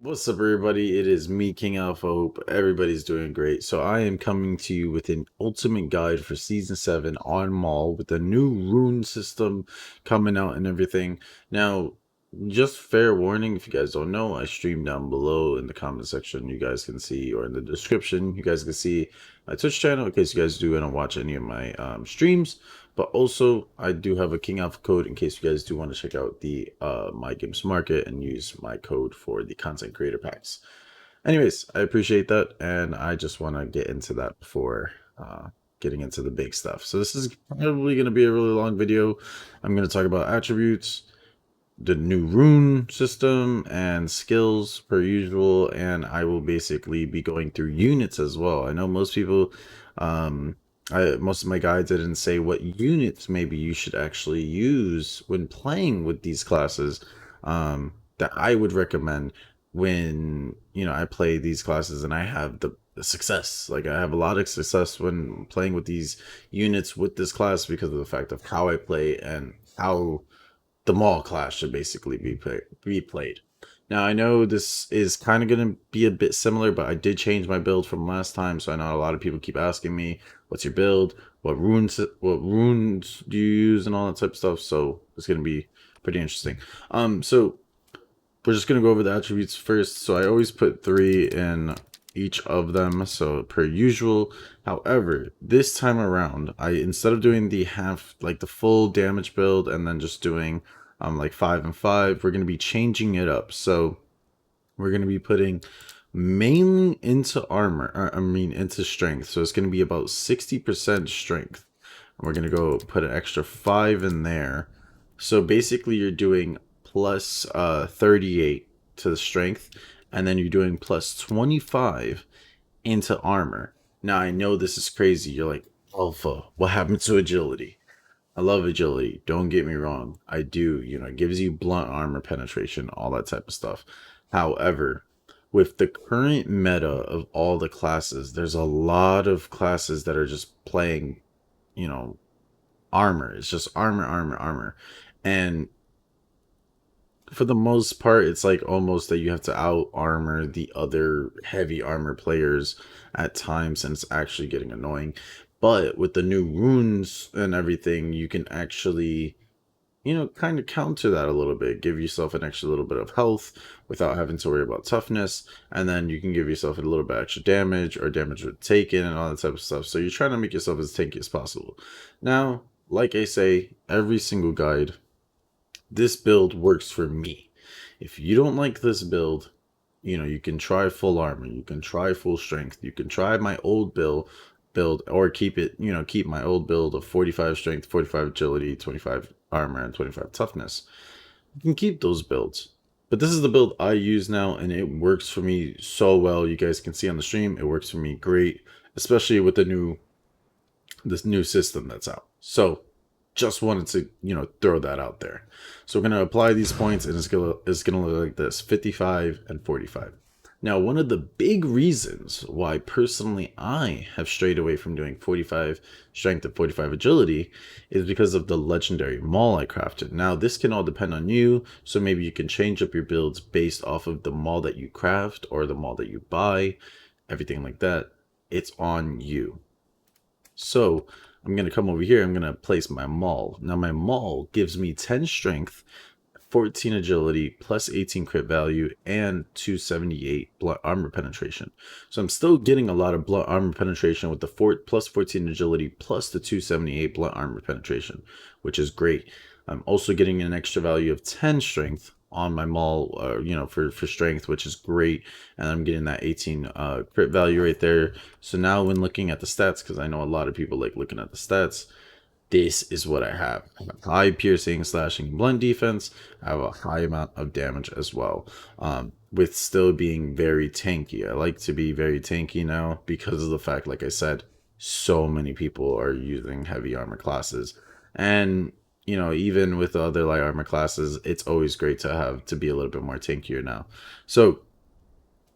What's up, everybody? It is me, KiNGAlpha. Hope everybody's doing great. So I am coming to you with an ultimate guide for Season 7 on Maul with the new rune system coming out and everything. Now, just fair warning, if you guys don't know, I stream down below in the comment section. You guys can see, or in the description, you guys can see my Twitch channel in case you guys do want to watch any of my streams. But also, I do have a KiNGAlpha code in case you guys do want to check out the My Games Market and use my code for the content creator packs. Anyways, I appreciate that, and I just want to get into that before getting into the big stuff. So this is probably going to be a really long video. I'm going to talk about attributes, the new rune system, and skills per usual, and I will basically be going through units as well. I know most people most of my guides didn't say what units maybe you should actually use when playing with these classes, that I would recommend when I play these classes and I have the success. Like, I have a lot of success when playing with these units with this class because of the fact of how I play and how the Maul class should basically be played. Now, I know this is kind of going to be a bit similar, but I did change my build from last time, so I know a lot of people keep asking me, what's your build? What runes do you use and all that type of stuff, so it's going to be pretty interesting. So we're just going to go over the attributes first. So I always put 3 in each of them, so per usual. However, this time around, instead of doing the the full damage build and then just doing like 5 and 5, we're going to be changing it up. So we're going to be putting mainly into into strength. So it's going to be about 60% strength. And we're going to go put an extra 5 in there. So basically you're doing plus 38 to the strength, and then you're doing plus 25 into armor. Now, I know this is crazy. You're like, Alpha, what happened to agility? I love agility. Don't get me wrong. I do. It gives you blunt armor penetration, all that type of stuff. However, with the current meta of all the classes, there's a lot of classes that are just playing, you know, armor. It's just armor, armor, armor. And for the most part, it's like almost that you have to out armor the other heavy armor players at times, and it's actually getting annoying. But with the new runes and everything, you can actually, kind of counter that a little bit. Give yourself an extra little bit of health without having to worry about toughness. And then you can give yourself a little bit extra damage or damage with taken and all that type of stuff. So you're trying to make yourself as tanky as possible. Now, like I say, every single guide, this build works for me. If you don't like this build, you can try full armor, you can try full strength, you can try my old build, or keep my old build of 45 strength, 45 agility, 25 armor, and 25 toughness. You can keep those builds. But this is the build I use now, and it works for me so well. You guys can see on the stream, it works for me great, especially with this new system that's out. So just wanted to throw that out there. So we're going to apply these points, and it's gonna look like this: 55 and 45. Now, one of the big reasons why personally I have strayed away from doing 45 strength and 45 agility is because of the legendary Maul I crafted. Now, this can all depend on you, so maybe you can change up your builds based off of the Maul that you craft or the Maul that you buy, everything like that. It's on you. So I'm going to come over here. I'm going to place my Maul. Now, my Maul gives me 10 strength, 14 agility, plus 18 crit value, and 278 blunt armor penetration. So I'm still getting a lot of blunt armor penetration with the plus 14 agility plus the 278 blunt armor penetration, which is great. I'm also getting an extra value of 10 strength on my Maul, for strength, which is great. And I'm getting that 18 crit value right there. So now when looking at the stats, because I know a lot of people like looking at the stats, this is what I have. I have high piercing, slashing, and blunt defense. I have a high amount of damage as well, with still being very tanky. I like to be very tanky now because of the fact, like I said, so many people are using heavy armor classes. And even with the other light armor classes, it's always great to be a little bit more tankier now. So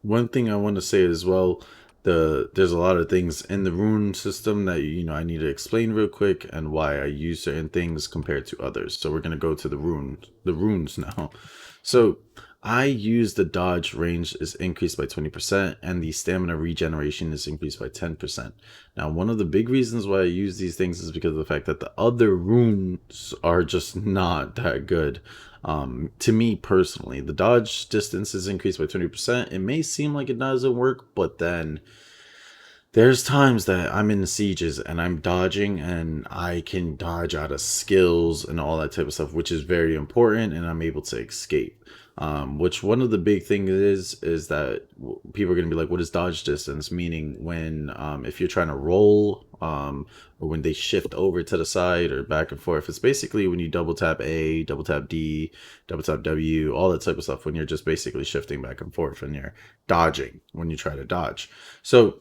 one thing I want to say as well, there's a lot of things in the rune system that I need to explain real quick, and why I use certain things compared to others. So we're gonna go to the runes now. So I use the dodge range is increased by 20% and the stamina regeneration is increased by 10%. Now, one of the big reasons why I use these things is because of the fact that the other runes are just not that good. To me personally, the dodge distance is increased by 20%. It may seem like it doesn't work, but then there's times that I'm in sieges and I'm dodging and I can dodge out of skills and all that type of stuff, which is very important, and I'm able to escape. Which one of the big things is that people are going to be like, what is dodge distance? Meaning when if you're trying to roll or when they shift over to the side or back and forth, it's basically when you double tap A, double tap D, double tap W, all that type of stuff when you're just basically shifting back and forth and you're dodging when you try to dodge. So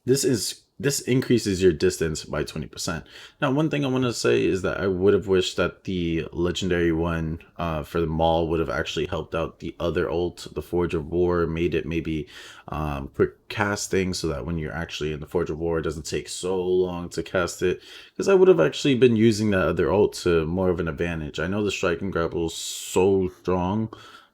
this increases your distance by 20%. Now, one thing I want to say is that I would have wished that the legendary one for the Maul would have actually helped out the other ult, the Forge of War, made it maybe quick casting so that when you're actually in the Forge of War, it doesn't take so long to cast it. Because I would have actually been using that other ult to more of an advantage. I know the striking grapple is so strong,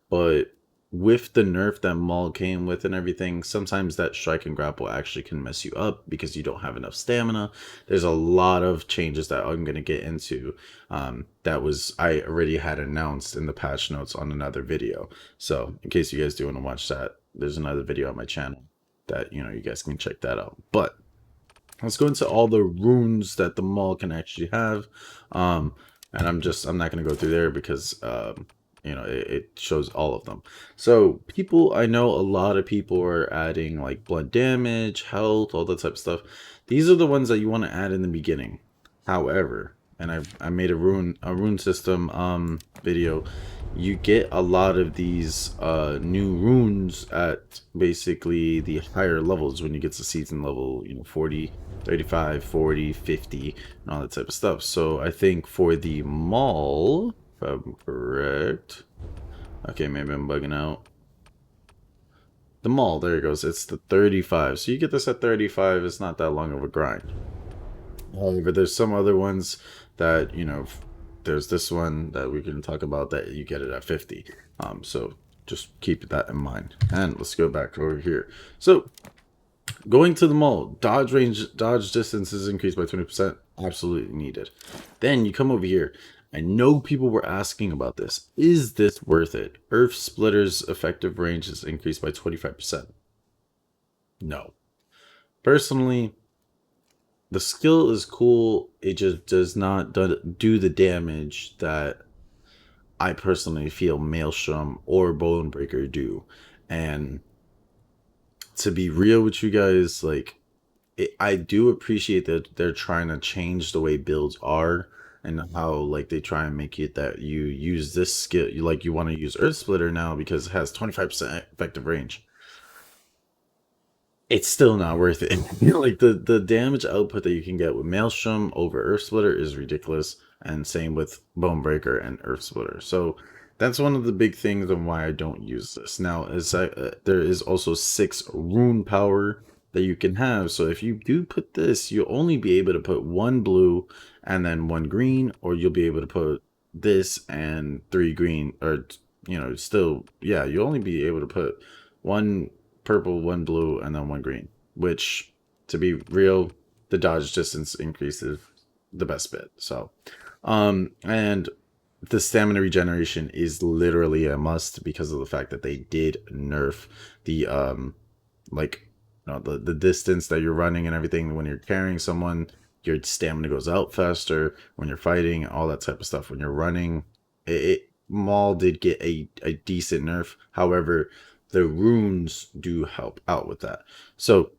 but with the nerf that Maul came with and everything, sometimes that strike and grapple actually can mess you up because you don't have enough stamina. There's a lot of changes that I'm going to get into that was I already had announced in the patch notes on another video. So in case you guys do want to watch that, there's another video on my channel that, you know, you guys can check that out. But let's go into all the runes that the Maul can actually have. And I'm not going to go through there because you know, it shows all of them. So people, I know a lot of people are adding like blood damage, health, all that type of stuff. These are the ones that you want to add in the beginning. However, and I made a rune system video. You get a lot of these new runes at basically the higher levels when you get to season level, you know, 40, 35, 40, 50, and all that type of stuff. So I think for the Maul, if I'm correct. Okay, maybe I'm bugging out. The Maul, there it goes. It's the 35. So you get this at 35. It's not that long of a grind. However, there's some other ones that, you know, there's this one that we can talk about that you get it at 50. So just keep that in mind. And let's go back over here. So going to the Maul, dodge distance is increased by 20%. Absolutely needed. Then you come over here. I know people were asking about this. Is this worth it? Earth Splitter's effective range is increased by 25%. No. Personally, the skill is cool. It just does not do the damage that I personally feel Maelstrom or Bonebreaker do. And to be real with you guys, like, I do appreciate that they're trying to change the way builds are and how like they try and make it that you use this skill, you want to use Earth Splitter now because it has 25% effective range. It's still not worth it. Like the damage output that you can get with Maelstrom over Earth Splitter is ridiculous, and same with Bonebreaker and Earth Splitter. So that's one of the big things on why I don't use this. Now, there is also 6 rune power that you can have. So if you do put this, you'll only be able to put 1 blue and then 1 green, or you'll be able to put this and 3 green, or you know, still, yeah, you'll only be able to put 1 purple, 1 blue, and then 1 green, which, to be real, the dodge distance increases the best bit. So and the stamina regeneration is literally a must because of the fact that they did nerf the like, you know, the distance that you're running and everything. When you're carrying someone, your stamina goes out faster. When you're fighting, all that type of stuff. When you're running, Maul did get a decent nerf. However, the runes do help out with that. So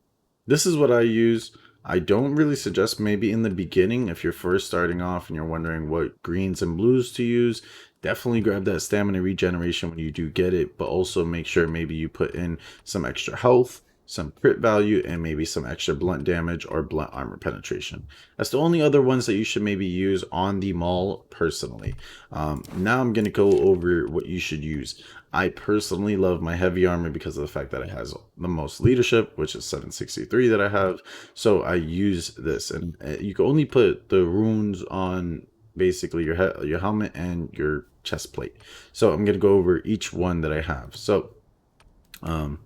this is what I use. I don't really suggest maybe in the beginning, if you're first starting off and you're wondering what greens and blues to use, definitely grab that stamina regeneration when you do get it, but also make sure maybe you put in some extra health, some crit value, and maybe some extra blunt damage or blunt armor penetration. That's the only other ones that you should maybe use on the Maul personally. Now I'm going to go over what you should use. I personally love my heavy armor because of the fact that it has the most leadership, which is 763 that I have. So I use this, and you can only put the runes on basically your helmet and your chest plate. So I'm gonna go over each one that I have. So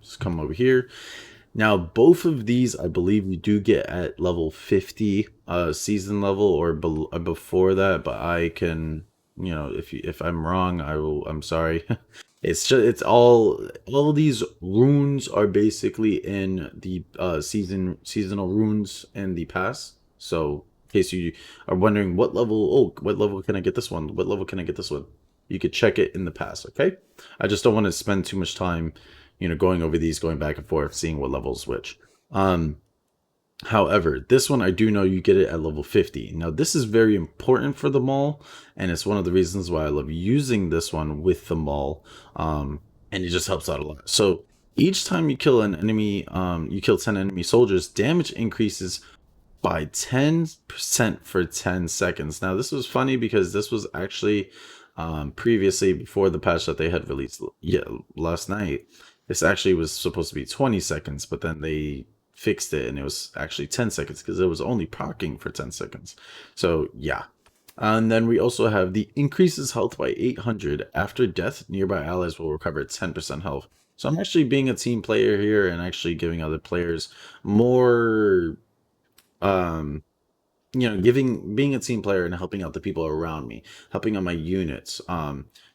just come over here. Now, both of these, I believe you do get at level 50 season level or before that, but I can, if I'm wrong, I'm sorry. It's just it's all of these runes are basically in the seasonal runes in the pass. So, in case you are wondering what level can I get this one? What level can I get this one? You could check it in the pass, okay? I just don't want to spend too much time going over these, going back and forth, seeing what levels which. However, this one I do know you get it at level 50. Now, this is very important for the maul, and it's one of the reasons why I love using this one with the maul. And it just helps out a lot. So each time you kill an enemy, you kill 10 enemy soldiers, damage increases by 10% for 10 seconds. Now, this was funny because this was actually previously, before the patch that they had released last night. This actually was supposed to be 20 seconds, but then they fixed it and it was actually 10 seconds because it was only proccing for 10 seconds. So yeah. And then we also have the increases health by 800. After death, nearby allies will recover 10% health. So I'm actually being a team player here and actually giving other players more being a team player and helping out the people around me, helping out my units.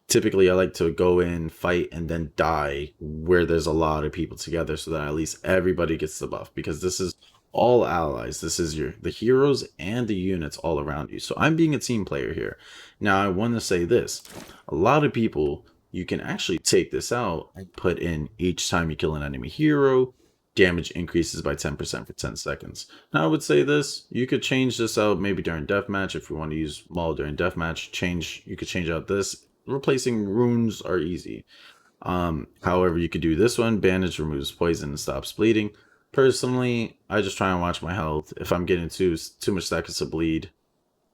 Typically I like to go in, fight, and then die where there's a lot of people together so that at least everybody gets the buff, because this is all allies. This is the heroes and the units all around you. So I'm being a team player here. Now I want to say this. A lot of people, you can actually take this out and put in each time you kill an enemy hero, damage increases by 10% for 10 seconds. Now I would say this, you could change this out maybe during deathmatch. If you want to use maul during deathmatch, you could change out this. Replacing runes are easy. However, you could do this one. Bandage removes poison and stops bleeding. Personally, I just try and watch my health. If I'm getting too much seconds to bleed,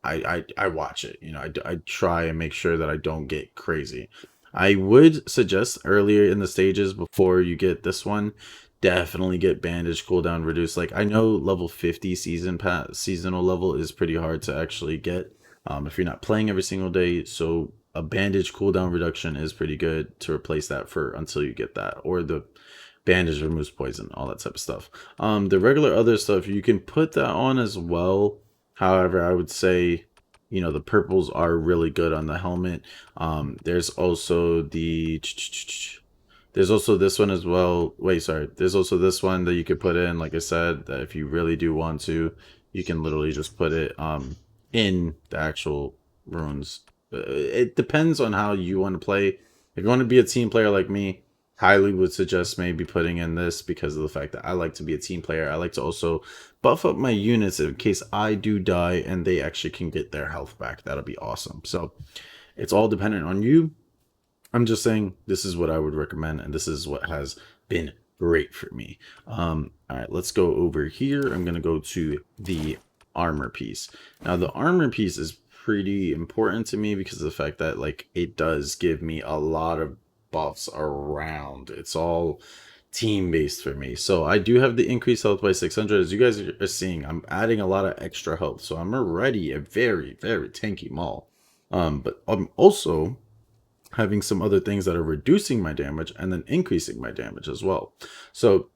I watch it. I try and make sure that I don't get crazy. I would suggest earlier in the stages, before you get this one, definitely get bandage cooldown reduced. Like, I know level 50 seasonal level is pretty hard to actually get if you're not playing every single day. So a bandage cooldown reduction is pretty good to replace that for until you get that, or the bandage removes poison, all that type of stuff. The regular other stuff, you can put that on as well. However, I would say, the purples are really good on the helmet. There's also there's also this one as well. Wait, sorry. There's also this one that you could put in, like I said, that if you really do want to, you can literally just put it in the actual runes. It depends on how you want to play. If you want to be a team player like me, highly would suggest maybe putting in this, because of the fact that I like to be a team player. I like to also buff up my units in case I do die and they actually can get their health back. That'll be awesome. So it's all dependent on you. I'm just saying this is what I would recommend, and this is what has been great for me. All right, let's go over here. I'm going to go to the armor piece. Now, the armor piece is pretty important to me because of the fact that, like, it does give me a lot of buffs around. It's all team based for me. So I do have the increased health by 600. As you guys are seeing, I'm adding a lot of extra health. So I'm already a very, very tanky maul. But I'm also having some other things that are reducing my damage and then increasing my damage as well. So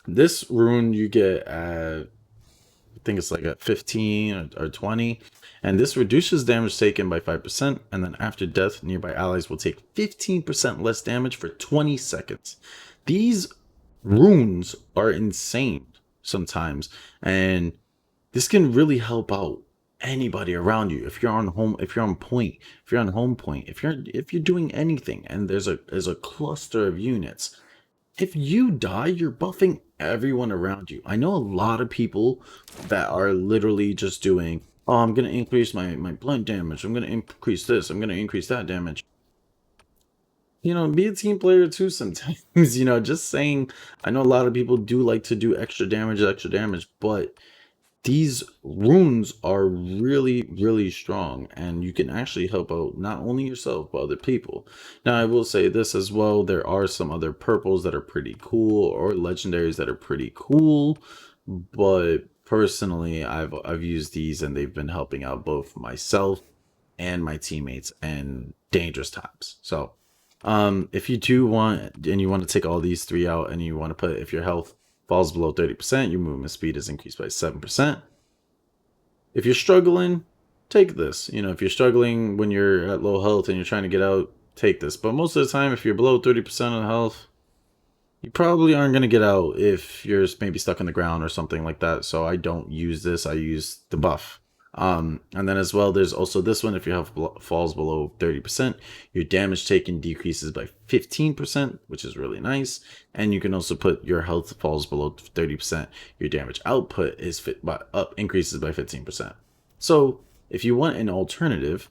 this rune you get at, I think it's like at 15 or 20, and this reduces damage taken by 5%, and then after death, nearby allies will take 15% less damage for 20 seconds. These runes are insane sometimes, and this can really help out anybody around you. If you're on home point, if you're doing anything and there's a cluster of units, if you die, you're buffing everyone around you. I know a lot of people that are literally just doing, oh, I'm gonna increase my blunt damage, I'm gonna increase this, I'm gonna increase that damage. Be a team player too sometimes. Just saying. I know a lot of people do like to do extra damage, but these runes are really, really strong, and you can actually help out not only yourself but other people. Now, I will say this as well, there are some other purples that are pretty cool, or legendaries that are pretty cool, but personally I've used these and they've been helping out both myself and my teammates in dangerous times. So if you do want, and you want to take all these three out, and you want to put, if your health falls below 30%, your movement speed is increased by 7%. If you're struggling, take this. You know, if you're struggling when you're at low health and you're trying to get out, take this. But most of the time, if you're below 30% of health, you probably aren't going to get out if you're maybe stuck in the ground or something like that. So I don't use this. I use the buff. And then as well, there's also this one. If your health falls below 30%, your damage taken decreases by 15%, which is really nice. And you can also put your health falls below 30%, your damage output is increases by 15%. So if you want an alternative,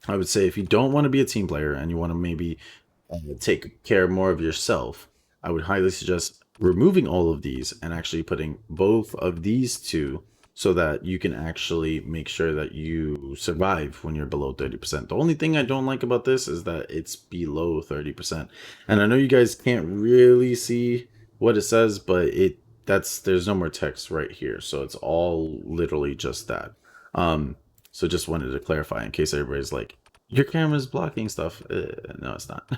I would say if you don't want to be a team player and you want to maybe take care more of yourself, I would highly suggest removing all of these and actually putting both of these two, so that you can actually make sure that you survive when you're below 30%. The only thing I don't like about this is that it's below 30%. And I know you guys can't really see what it says, but there's no more text right here. So it's all literally just that. So just wanted to clarify in case everybody's like, your camera's blocking stuff. No, it's not.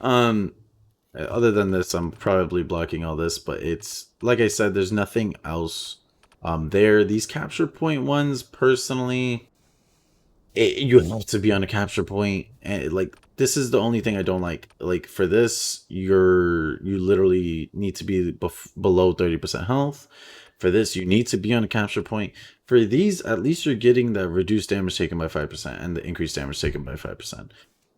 Other than this, I'm probably blocking all this, but it's like I said, there's nothing else these capture point ones, personally, you have to be on a capture point, and like this is the only thing I don't like. Like for this, you literally need to be below 30% health. For this, you need to be on a capture point. For these, at least you're getting the reduced damage taken by 5% and the increased damage taken by 5%,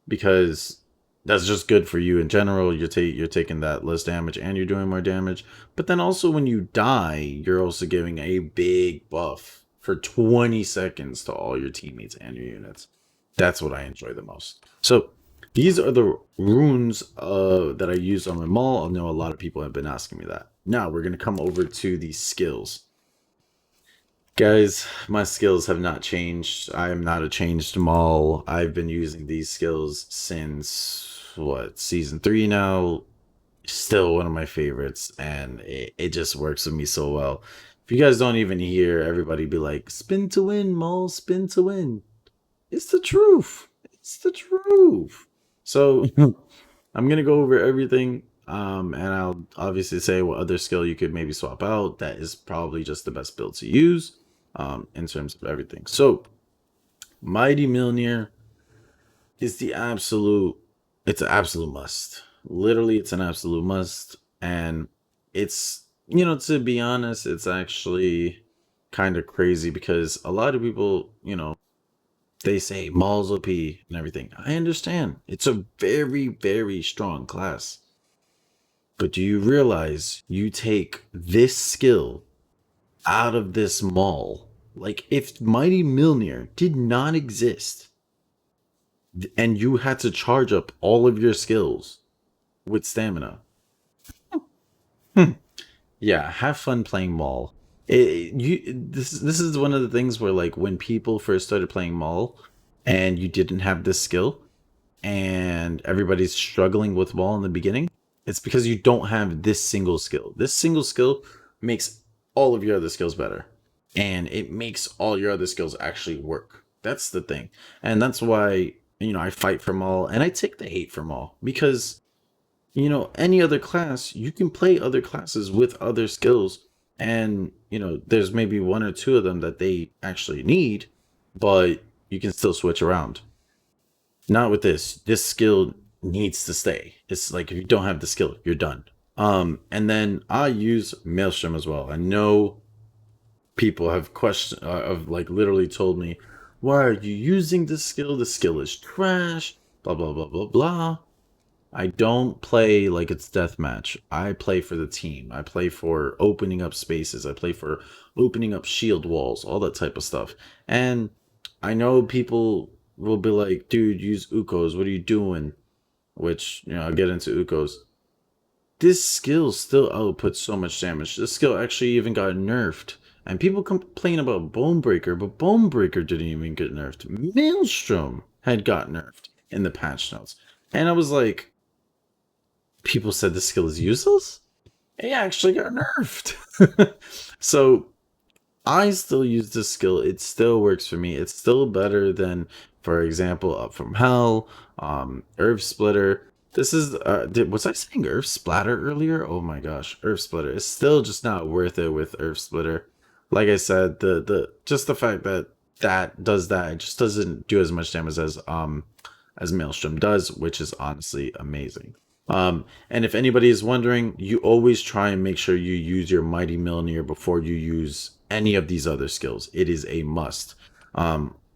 because that's just good for you in general. You're taking that less damage and you're doing more damage. But then also when you die, you're also giving a big buff for 20 seconds to all your teammates and your units. That's what I enjoy the most. So these are the runes that I use on my Maul. I know a lot of people have been asking me that. Now we're going to come over to the skills. Guys, my skills have not changed. I am not a changed Maul. I've been using these skills since season 3 now. Still one of my favorites, and it just works with me so well. If you guys don't even hear everybody be like, spin to win, Maul, spin to win, it's the truth. It's the truth. So I'm gonna go over everything, and I'll obviously say what other skill you could maybe swap out. That is probably just the best build to use in terms of everything. So Mighty Mjolnir is it's an absolute must. Literally, it's an absolute must. And it's, to be honest, it's actually kind of crazy because a lot of people, they say Maul's OP and everything. I understand. It's a very, very strong class. But do you realize you take this skill out of this Maul? Like, if Mighty Mjolnir did not exist, and you had to charge up all of your skills with stamina. Yeah, have fun playing Maul. This is one of the things where, like, when people first started playing Maul and you didn't have this skill and everybody's struggling with Maul in the beginning, it's because you don't have this single skill. This single skill makes all of your other skills better, and it makes all your other skills actually work. That's the thing. And that's why, I fight for Maul and I take the hate for Maul, because any other class, you can play other classes with other skills, and there's maybe one or two of them that they actually need, but you can still switch around. Not with this skill needs to stay. It's like, if you don't have the skill, you're done. And then I use Maelstrom as well. I know people have literally told me, why are you using this skill? The skill is trash, blah blah blah blah blah. I don't play like it's deathmatch. I play for the team. I play for opening up spaces. I play for opening up shield walls, all that type of stuff. And I know people will be like, dude, use Ukos. What are you doing? Which, I'll get into Ukos. This skill still outputs so much damage. This skill actually even got nerfed. And people complain about Bonebreaker, but Bonebreaker didn't even get nerfed. Maelstrom had got nerfed in the patch notes. And I was like, people said the skill is useless? It actually got nerfed. So I still use this skill. It still works for me. It's still better than, for example, Up from Hell, Earth Splitter. This is was I saying Earth Splatter earlier? Oh my gosh, Earth Splitter. It's still just not worth it with Earth Splitter. Like I said, the just the fact that that does that, it just doesn't do as much damage as Maelstrom does, which is honestly amazing. And if anybody is wondering, you always try and make sure you use your Mighty Millionaire before you use any of these other skills. It is a must.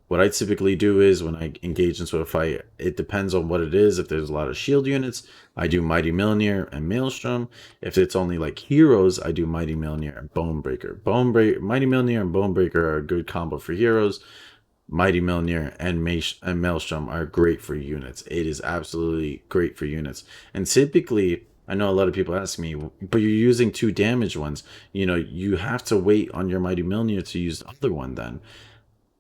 What I typically do is when I engage into a fight, it depends on what it is. If there's a lot of shield units, I do Mighty Millionaire and Maelstrom. If it's only like heroes, I do Mighty Millionaire and Bonebreaker. Mighty Millionaire and Bonebreaker are a good combo for heroes. Mighty Milner and Maelstrom are great for units. It is absolutely great for units. And typically, I know a lot of people ask me, but you're using two damage ones. You know, you have to wait on your Mighty Milner to use the other one then.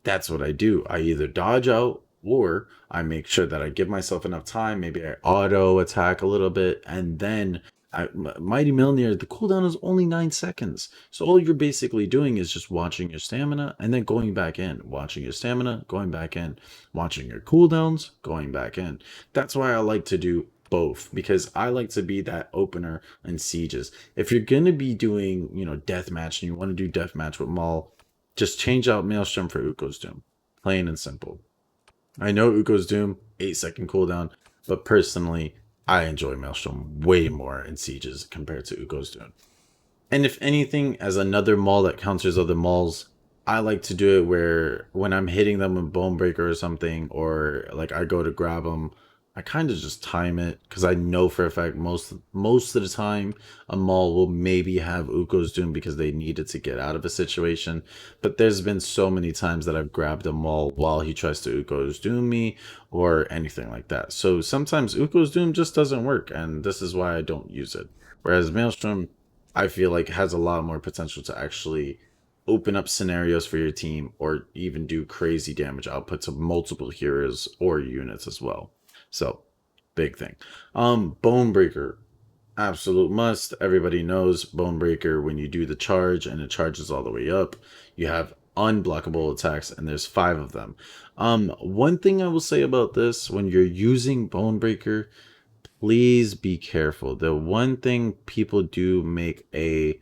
That's what I do. I either dodge out or I make sure that I give myself enough time. Maybe I auto attack a little bit, and then Mighty Milner, the cooldown is only 9 seconds. So all you're basically doing is just watching your stamina and then going back in, watching your stamina, going back in, watching your cooldowns, going back in. That's why I like to do both, because I like to be that opener in sieges. If you're gonna be doing, deathmatch, and you want to do deathmatch with Maul, just change out Maelstrom for Uko's Doom. Plain and simple. I know Uko's Doom, 8 second cooldown, but personally, I enjoy Maelstrom way more in sieges compared to Uko's Doom. And if anything, as another maul that counters other mauls, I like to do it where when I'm hitting them with Bonebreaker or something, or like I go to grab them, I kind of just time it because I know for a fact most of the time a maul will maybe have Uko's Doom because they needed to get out of a situation. But there's been so many times that I've grabbed a maul while he tries to Uko's Doom me or anything like that. So sometimes Uko's Doom just doesn't work, and this is why I don't use it. Whereas Maelstrom, I feel like has a lot more potential to actually open up scenarios for your team or even do crazy damage output to multiple heroes or units as well. So, big thing. Bonebreaker, absolute must. Everybody knows Bonebreaker. When you do the charge and it charges all the way up, you have unblockable attacks, and there's 5 of them. One thing I will say about this: when you're using Bonebreaker, please be careful. The one thing people do make a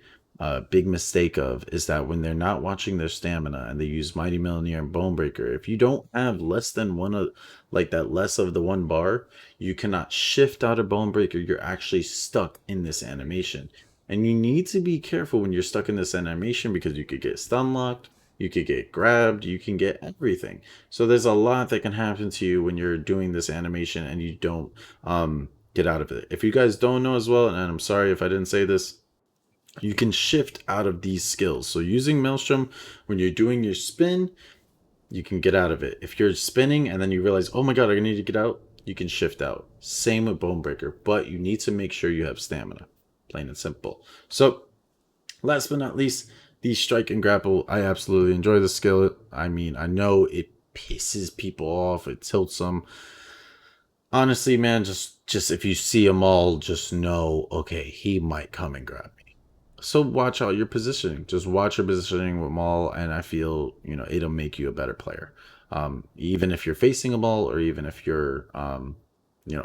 big mistake of is that when they're not watching their stamina and they use Mighty Millionaire and Bonebreaker, if you don't have less than one of like that less of the one bar, you cannot shift out of Bonebreaker. You're actually stuck in this animation. And you need to be careful when you're stuck in this animation because you could get stun locked, you could get grabbed, you can get everything. So there's a lot that can happen to you when you're doing this animation and you don't get out of it. If you guys don't know as well, and I'm sorry if I didn't say this, you can shift out of these skills. So using Maelstrom, when you're doing your spin, you can get out of it. If you're spinning and then you realize, oh my god, I need to get out, you can shift out. Same with Bonebreaker, but you need to make sure you have stamina. Plain and simple. So last but not least, the strike and grapple. I absolutely enjoy the skill. I mean, I know it pisses people off, it tilts them. Honestly, man, just if you see them all, just know, okay, he might come and grab me. So watch out your positioning. Just watch your positioning with Maul, and I feel it'll make you a better player. Even if you're facing a Maul, or even if you're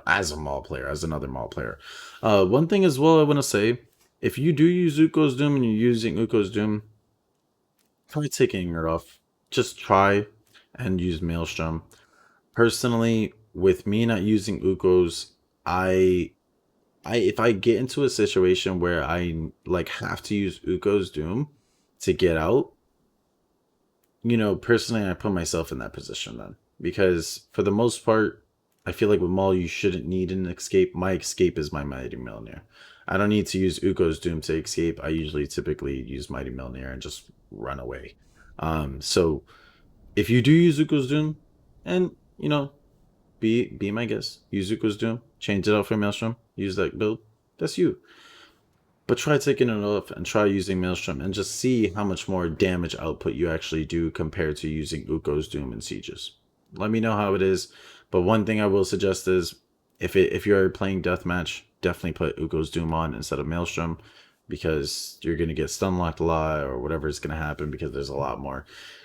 as a Maul player, as another Maul player. One thing as well I want to say: if you do use Uko's Doom and you're using Uko's Doom, try taking it off. Just try and use Maelstrom. Personally, with me not using Uko's, I if I get into a situation where I like have to use Uko's Doom to get out, personally I put myself in that position then. Because for the most part, I feel like with Maul you shouldn't need an escape. My escape is my Mighty Milner. I don't need to use Uko's Doom to escape. I usually typically use Mighty Milner and just run away. So if you do use Uko's Doom, and be my guest, use Uko's Doom, change it out for Maelstrom, use that build. That's you. But try taking it off and try using Maelstrom and just see how much more damage output you actually do compared to using Uko's Doom and Sieges. Let me know how it is. But one thing I will suggest is if you're playing deathmatch, definitely put Uko's Doom on instead of Maelstrom. because you're going to get stun locked a lot or whatever is going to happen because there's a lot more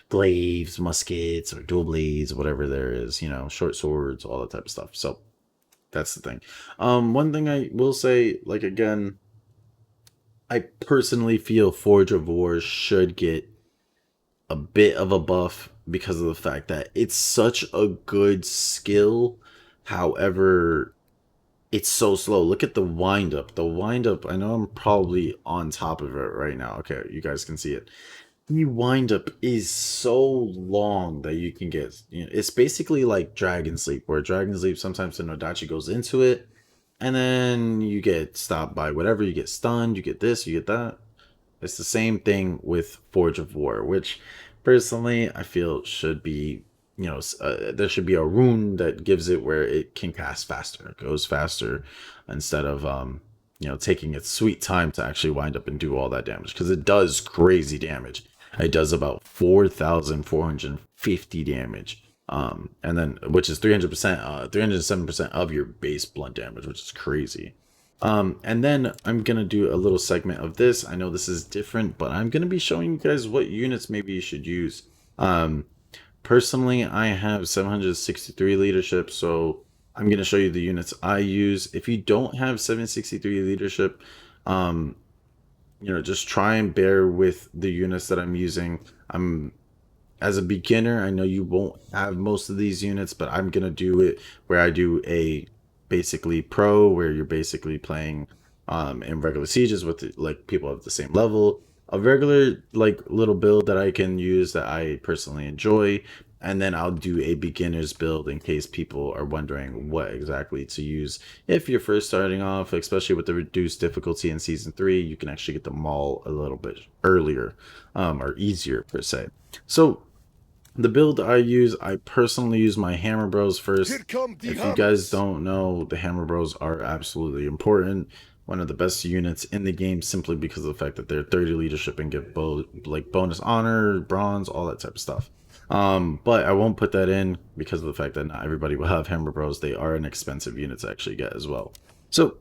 glaives, muskets, or dual blades, whatever there is, you know, short swords, all that type of stuff. So that's the thing. One thing I will say, like, again, I personally feel Forge of War should get a bit of a buff because of the fact that it's such a good skill. However, it's so slow. Look at the wind up. The wind up, I know I'm probably on top of it right now. Okay, you guys can see it. The wind up is so long that you can get, you know, it's basically like Dragon Sleep, where Dragon Sleep sometimes the Nodachi goes into it, and then you get stopped by whatever, you get stunned, you get this, you get that. It's the same thing with Forge of War, which personally I feel should be, you know, there should be a rune that gives it where it can cast faster, it goes faster, instead of you know, taking its sweet time to actually wind up and do all that damage, because it does crazy damage. It does about 4,450 damage. And then, which is 300%, 307% of your base blunt damage, which is crazy. And then I'm going to do a little segment of this. I know this is different, but I'm going to be showing you guys what units maybe you should use. Personally, I have 763 leadership, so I'm going to show you the units I use. If you don't have 763 leadership, you know, just try and bear with the units that I'm using. As a beginner, I know you won't have most of these units, but I'm gonna do it where I do a basically pro, where you're basically playing in regular sieges with like people of the same level. A regular like little build that I can use that I personally enjoy, and then I'll do a beginner's build in case people are wondering what exactly to use. If you're first starting off, especially with the reduced difficulty in season 3, you can actually get the maul a little bit earlier, or easier per se. So the build I use, I personally use my Hammer Bros first. If you guys don't know, the Hammer Bros are absolutely important. One of the best units in the game, simply because of the fact that they're 30 leadership and give like bonus honor, bronze, all that type of stuff. But I won't put that in because of the fact that not everybody will have Hammer Bros. They are an expensive unit to actually get as well. So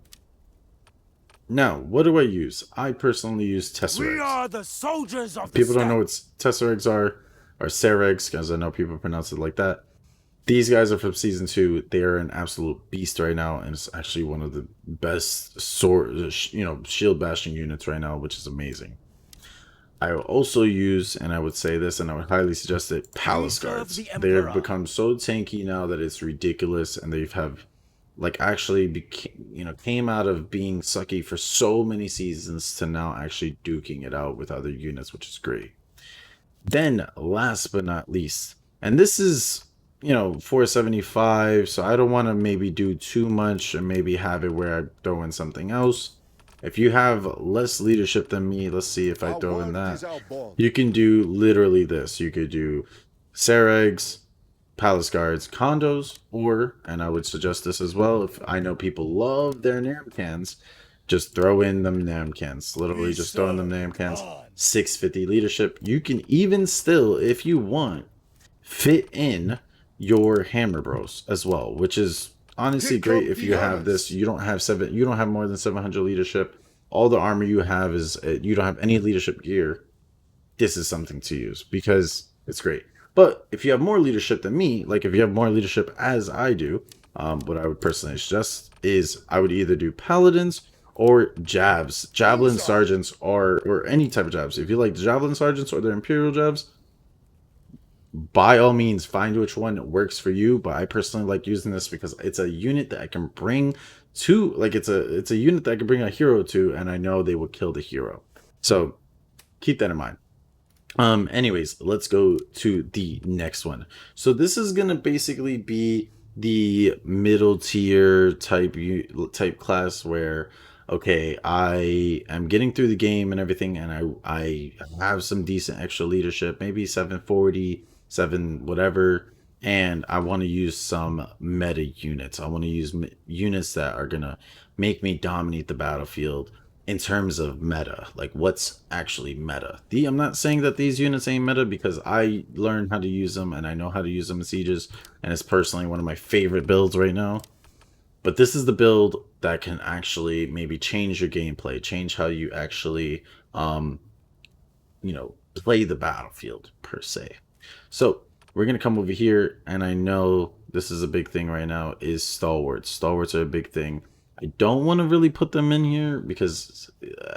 now, what do I use? I personally use Tesseracts. We are the soldiers of people don't know what Tesseracts are, or Seregs, because I know people pronounce it like that. These guys are from season 2. They are an absolute beast right now, and it's actually one of the best sword, you know, shield bashing units right now, which is amazing. I will also use, and I would say this, and I would highly suggest it, Palace Guards. They have become so tanky now that it's ridiculous, and they have, like, actually you know, came out of being sucky for so many seasons to now actually duking it out with other units, which is great. Then, last but not least, and this is, you know, 475, so I don't want to maybe do too much and maybe have it where I throw in something else. If you have less leadership than me, let's see if I throw in that. You can do literally this. You could do Seregs, Palace Guards, Condos, or, and I would suggest this as well, if I know people love their Namcans, just throw in them Namcans. Literally just throw in them Namcans. 650 leadership. You can even still, if you want, fit in your Hammer Bros as well, which is honestly great. If you have this, you don't have more than 700 leadership. All the armor you have is, you don't have any leadership gear. This is something to use because it's great. But if you have more leadership than me, like if you have more leadership as I do, what I would personally suggest is I would either do Paladins or Jabs. Javelin Sergeants, or any type of Jabs. If you like the Javelin Sergeants or the Imperial Jabs, by all means, find which one works for you. But I personally like using this because it's a unit that I can bring to, like, it's a unit that I can bring a hero to, and I know they will kill the hero. So keep that in mind. Anyways, let's go to the next one. So this is gonna basically be the middle tier type class where, okay, I am getting through the game and everything, and I have some decent extra leadership, maybe 740, 7 whatever, and I want to use some meta units. I want to use units that are gonna make me dominate the battlefield in terms of meta, like what's actually meta. I'm not saying that these units ain't meta, because I learned how to use them and I know how to use them in sieges, and it's personally one of my favorite builds right now. But this is the build that can actually maybe change your gameplay, change how you actually, um, play the battlefield per se. So we're gonna come over here, and I know this is a big thing right now. Is stalwarts? Stalwarts are a big thing. I don't want to really put them in here because,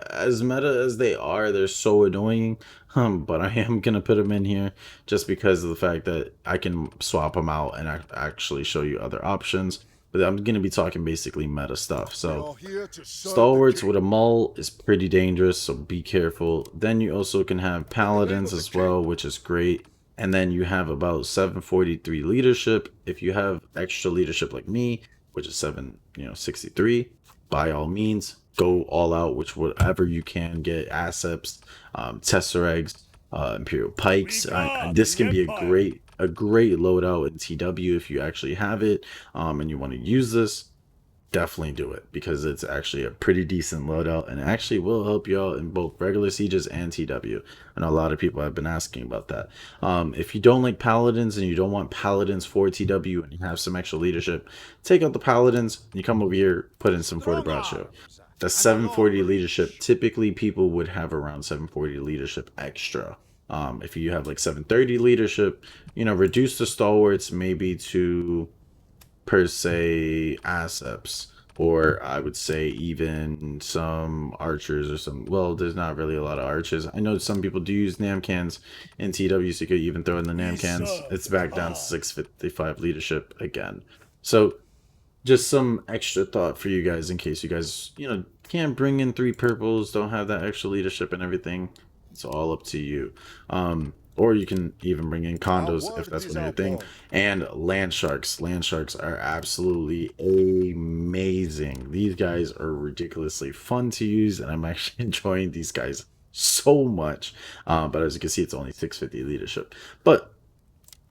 as meta as they are, they're so annoying. But I am gonna put them in here just because of the fact that I can swap them out and actually show you other options. But I'm gonna be talking basically meta stuff. So stalwarts with a maul is pretty dangerous, so be careful. Then you also can have paladins as well, which is great. And then you have about 743 leadership. If you have extra leadership like me, which is 63, by all means, go all out, which whatever you can get, asseps, tesseracts, imperial pikes. This can be a great loadout in TW if you actually have it, and you want to use this. Definitely do it because it's actually a pretty decent loadout and it actually will help you out in both regular sieges and TW. And a lot of people have been asking about that. If you don't like paladins and you don't want paladins for TW and you have some extra leadership, take out the paladins and you come over here, put in some Forte. The 740 leadership, typically people would have around 740 leadership extra. If you have like 730 leadership, reduce the stalwarts maybe to, per se, asseps, or I would say even some archers or some. Well, there's not really a lot of archers. I know some people do use namcans in TW, so you could even throw in the namcans. It's back down to 655 leadership again. So just some extra thought for you guys in case you guys can't bring in 3 purples, don't have that extra leadership and everything. It's all up to you. Or you can even bring in condos if that's one of your thing. And land sharks. Land sharks are absolutely amazing. These guys are ridiculously fun to use, and I'm actually enjoying these guys so much. But as you can see, it's only 650 leadership. But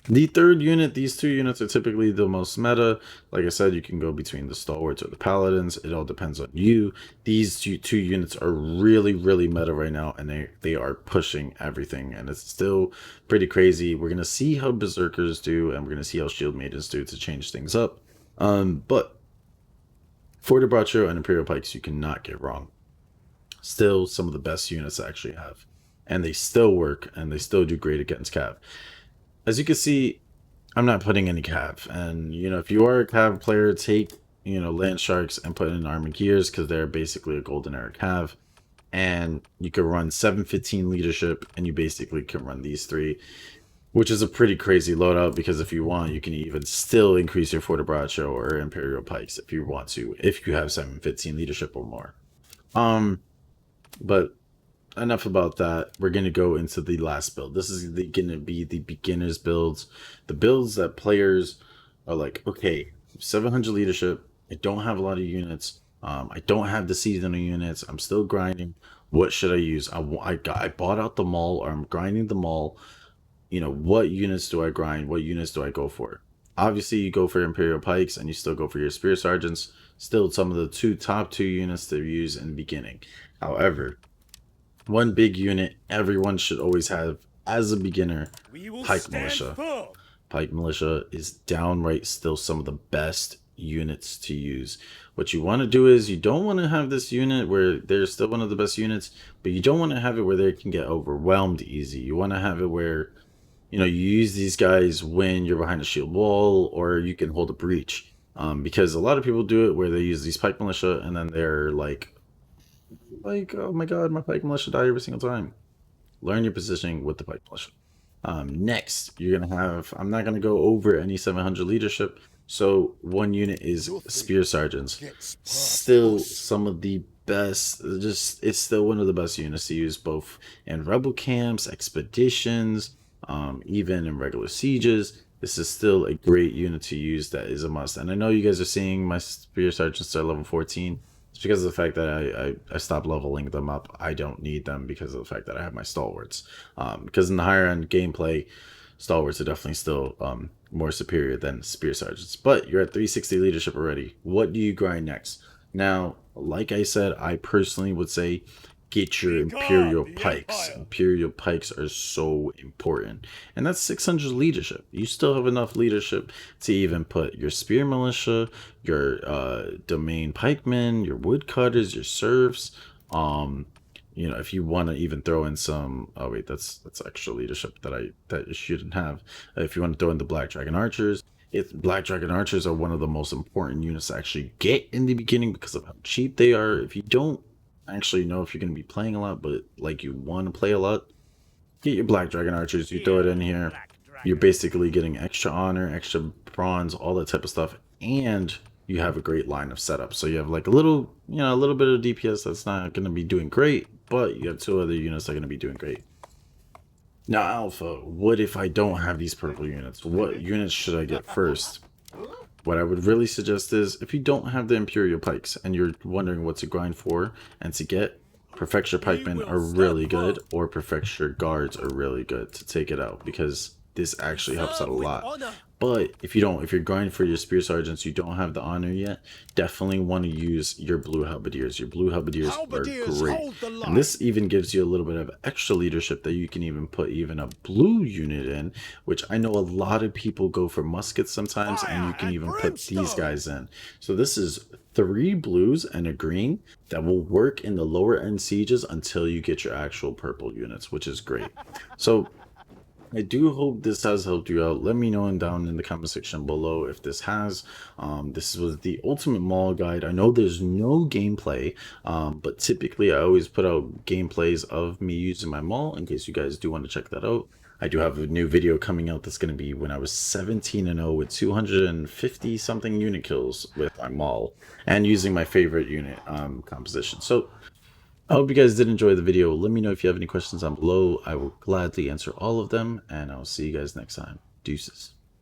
the third unit, these 2 units are typically the most meta. Like I said, you can go between the stalwarts or the paladins. It all depends on you. These two units are really, really meta right now, and they are pushing everything, and it's still pretty crazy. We're gonna see how berserkers do, and we're gonna see how shield maidens do to change things up. But Forte and Imperial Pikes, you cannot get wrong. Still some of the best units I actually have, and they still work, and they still do great against cav. As you can see, I'm not putting any cav. And, if you are a cav player, take, land sharks and put in armored gears because they're basically a golden era cav. And you can run 715 leadership and you basically can run these 3, which is a pretty crazy loadout because if you want, you can even still increase your Forte or Imperial Pikes if you want to, if you have 715 leadership or more. But enough about that. We're going to go into the last build. This is going to be the beginner's builds. The builds that players are like, okay, 700 leadership. I don't have a lot of units. I don't have the seasonal units. I'm still grinding. What should I use? I bought out the maul, or I'm grinding the maul. What units do I grind? What units do I go for? Obviously, you go for Imperial Pikes and you still go for your Spear Sergeants. Still some of the top two units to use in the beginning. However, one big unit everyone should always have as a beginner, Pike Militia. Pike Militia is downright still some of the best units to use. What you want to do is you don't want to have this unit where they're still one of the best units, but you don't want to have it where they can get overwhelmed easy. You want to have it where you use these guys when you're behind a shield wall or you can hold a breach. Because a lot of people do it where they use these Pike Militia and then they're like, oh my god, my Pike Militia die every single time. Learn your positioning with the Pike Militia. Next, you're going to have, I'm not going to go over any 700 leadership, so one unit is Spear Sergeants. Still some of the best, it's still one of the best units to use both in rebel camps, expeditions, even in regular sieges. This is still a great unit to use that is a must. And I know you guys are seeing my Spear Sergeants are level 14. It's because of the fact that I stopped leveling them up. I don't need them because of the fact that I have my stalwarts. Because in the higher end gameplay, stalwarts are definitely still more superior than Spear Sergeants. But you're at 360 leadership already. What do you grind next? Now, like I said, I personally would say get your Become Imperial the Pikes. Empire. Imperial Pikes are so important. And that's 600 leadership. You still have enough leadership to even put your Spear Militia, your Domain Pikemen, your Woodcutters, your Serfs. You know, if you want to even throw in some, oh wait, that's extra leadership that you shouldn't have. If you want to throw in the Black Dragon Archers, Black Dragon Archers are one of the most important units to actually get in the beginning because of how cheap they are. If you don't actually know if you're going to be playing a lot, but like you want to play a lot, get your Black Dragon Archers. You throw it in here. Black You're Dragon. basically getting extra honor, extra bronze, all that type of stuff, and you have a great line of setup. So you have like a little, you know, a little bit of DPS that's not going to be doing great, but you have two other units that are going to be doing great. Now, Alpha, what if I don't have these purple units? What units should I get first? What I would really suggest is, if you don't have the Imperial Pikes and you're wondering what to grind for and to get, Prefecture Pikemen are really good, or Prefecture Guards are really good to take it out, because this actually helps out a lot. But if you're going for your Spear Sergeants, you don't have the honor yet, definitely want to use your Blue Halberdiers. Your Blue Halberdiers are great. And this even gives you a little bit of extra leadership that you can even put even a blue unit in, which I know a lot of people go for muskets sometimes, and you can even put these guys in. So this is 3 blues and a green that will work in the lower end sieges until you get your actual purple units, which is great. So I do hope this has helped you out. Let me know down in the comment section below if this has. This was the Ultimate Maul guide. I know there's no gameplay, but typically I always put out gameplays of me using my maul in case you guys do want to check that out. I do have a new video coming out that's going to be when I was 17-0 with 250 something unit kills with my maul and using my favorite unit composition. So I hope you guys did enjoy the video. Let me know if you have any questions down below. I will gladly answer all of them, and I'll see you guys next time. Deuces.